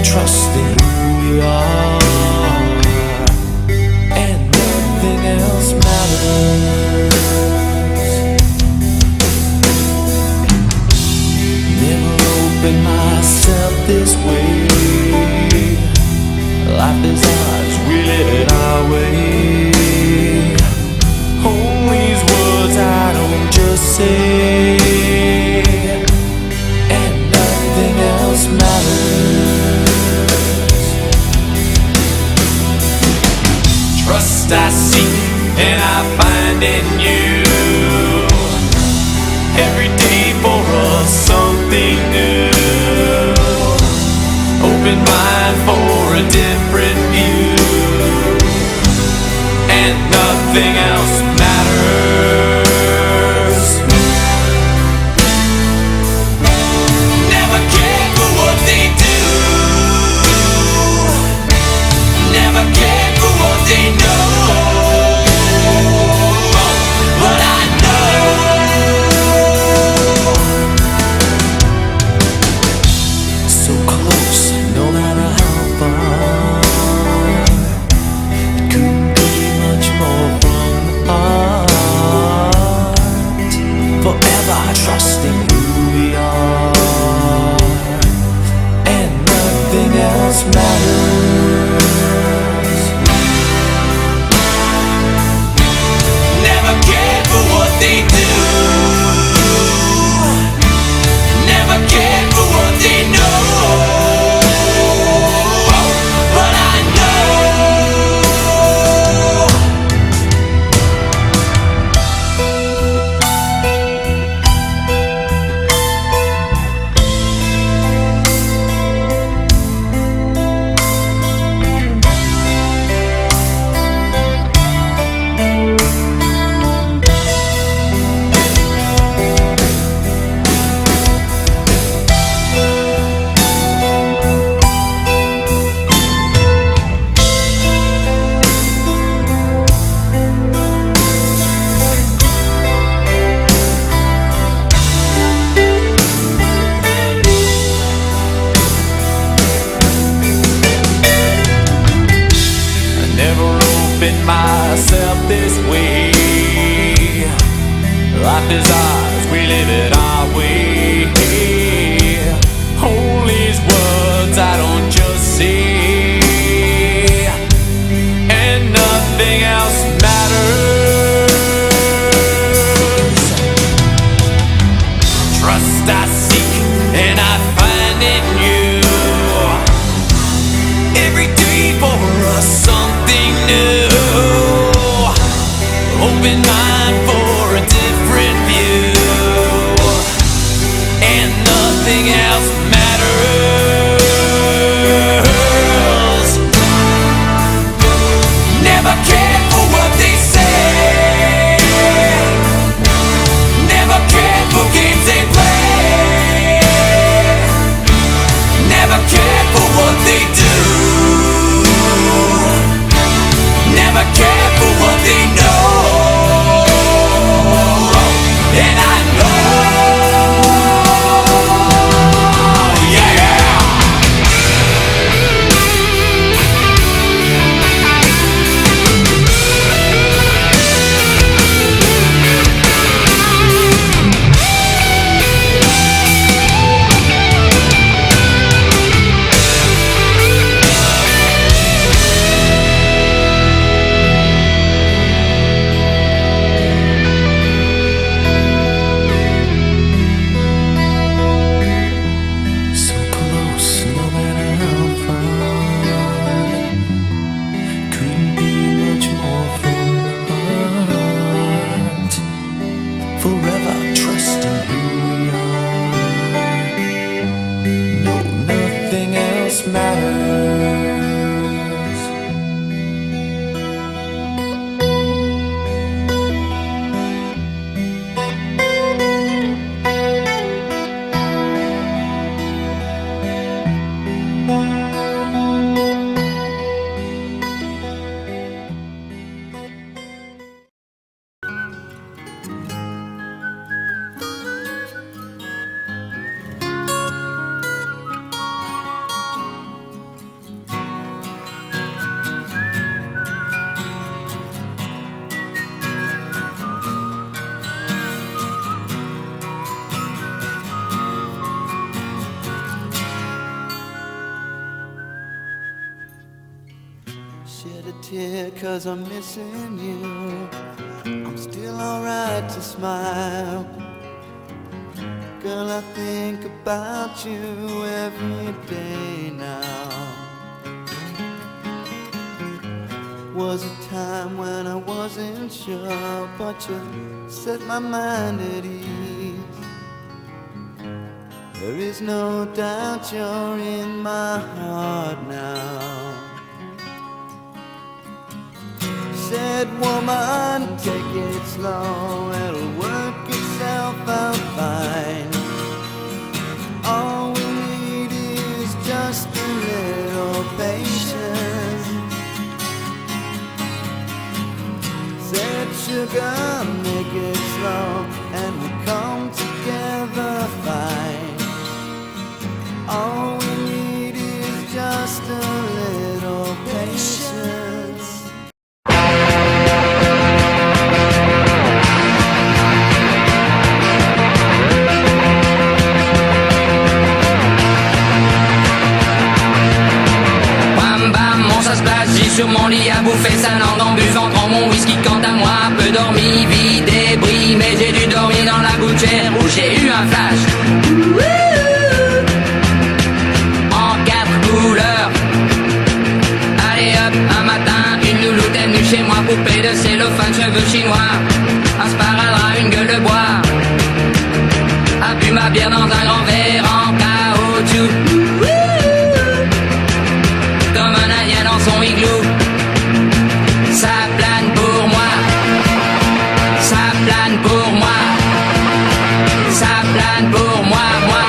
trust in who we are, and nothing else matters. Never opened myself this way. Life is ours, we live it our way. All these words I don't just say, and nothing else matters. Trust I seek and I find in you. Every day for us something new. Open mind for a different view, and nothing else matters. Never cared for what they do, never cared for what they know. But I know so close, no matter how far. It couldn't be much more from the heart. Forever trusting who we are, and nothing else matters. Never cared for what they do, never cared for what they know. But I know myself this way. Life is ours, we live it our way. All these words I don't just say, and nothing else matters. Trust I seek and I find in you. Every day for us something new. Open mind for a different view, and nothing else matters. Never cared for what they say, never cared for games they play, never cared for what they do, never cared for what they know. And I forever trusting who we are. No, nothing else matters. Shed a tear 'cause I'm missing you. I'm still alright to smile. Girl, I think about you every day now. Was a time when I wasn't sure, but you set my mind at ease. There is no doubt you're in my heart now. Said woman, take it slow, it'll work itself out fine. All we need is just a little patience. Said sugar, make it slow, and we'll come together fine. All we need is just a little patience. Sur mon lit à bouffer sa langue en buvant grand mon whisky. Quant à moi, peu dormi, vie débris, mais j'ai dû dormir dans la gouttière où j'ai eu un flash. En 4 couleurs. Allez hop, un matin, une louloute est venue chez moi, poupée de cellophane, cheveux chinois, un sparadrap, une gueule de bois, a bu ma bière dans un grand verre en caoutchouc. Comme un indien dans son igloo. Ça plane pour moi, ça plane pour moi, ça plane pour moi, moi,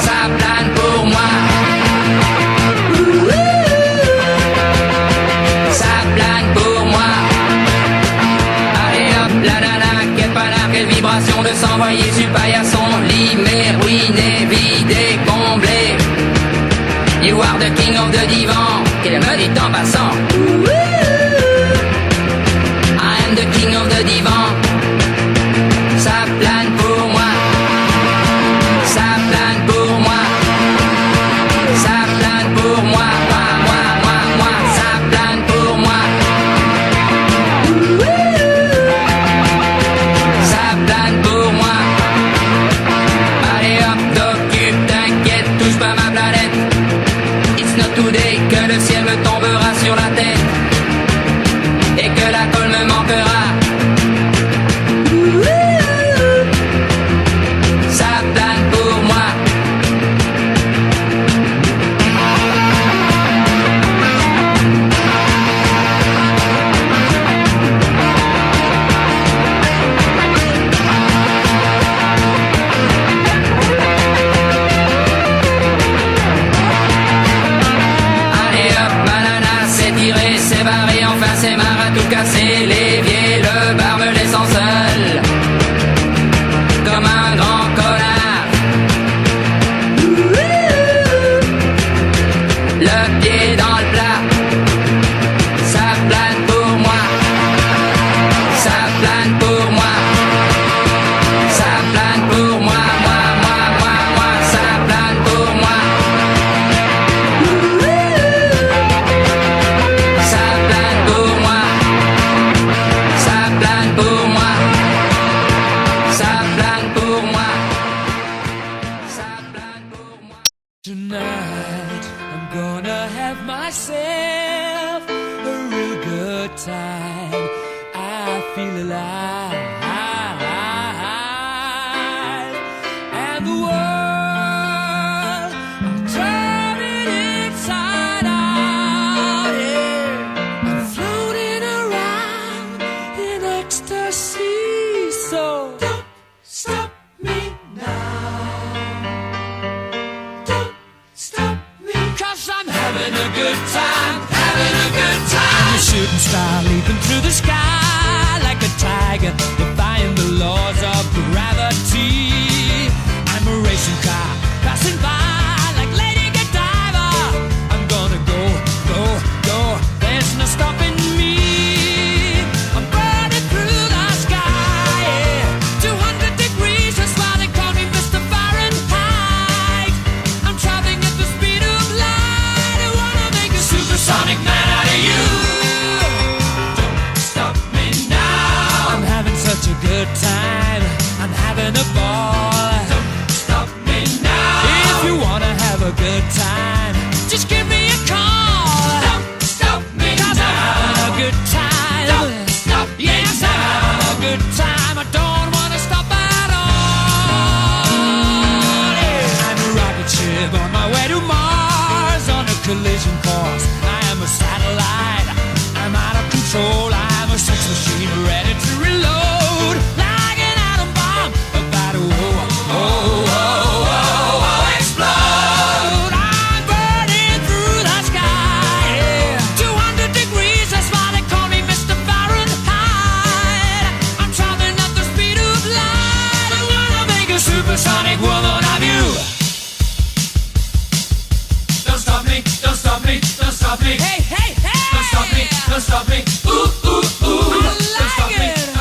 ça plane pour moi. Ça plane pour moi. Allez hop, la nana, quelle panard, quelle vibration de s'envoyer sur paillasson. Lit mais ruiné, vidé, comblé. You are the king of the divan, qu'elle me dit en passant. I am the king of the divan. Ça plane pour moi. Ça plane pour moi. Ça plane pour moi. Moi. Ça plane pour moi. Ça plane pour moi. Allez hop, t'occupe, t'inquiète, touche pas ma planète. Not today, que le ciel me tombera sur la tête et que la colle me manquera. Ça plane pour moi. C'est marre à tout casser, l'évier, le bar me laissant seul, comme un grand connard. Le pied dans le plat, ça plane pour moi, ça plane pour moi, ça plane pour moi, moi, ça plane pour moi. Ça plane pour moi. Ça plane pour moi. Ça plane pour moi. Ça plane pour moi. Tonight I'm gonna have myself a real good time. I feel alive. And the world, I'm turning inside out, yeah. I'm floating around in ecstasy. So don't stop me now. Don't stop me. 'Cause I'm having a good time, having a good time. I'm a shooting star leaping through the sky like a tiger, defying the laws of gravity. I'm a racing car passing by like Lady Godiva. I'm gonna go, go, go. There's no stopping me. I'm burning through the sky, yeah. 200 degrees, that's why they call me Mr. Fahrenheit. I'm traveling at the speed of light. I wanna make a supersonic man out of my way to Mars on a collision course. I am a satellite, I'm out of control. I'm a sex machine ready to reload, like an atom bomb about to explode. I'm burning through the sky, yeah. 200 degrees, that's why they call me Mr. Fahrenheit. I'm traveling at the speed of light. I'm gonna make a supersonic woman of you. Don't stop me, don't stop me, don't stop me. Hey, hey, hey! Don't stop me, don't stop me. Ooh, ooh, ooh. I Don't stop like me, it.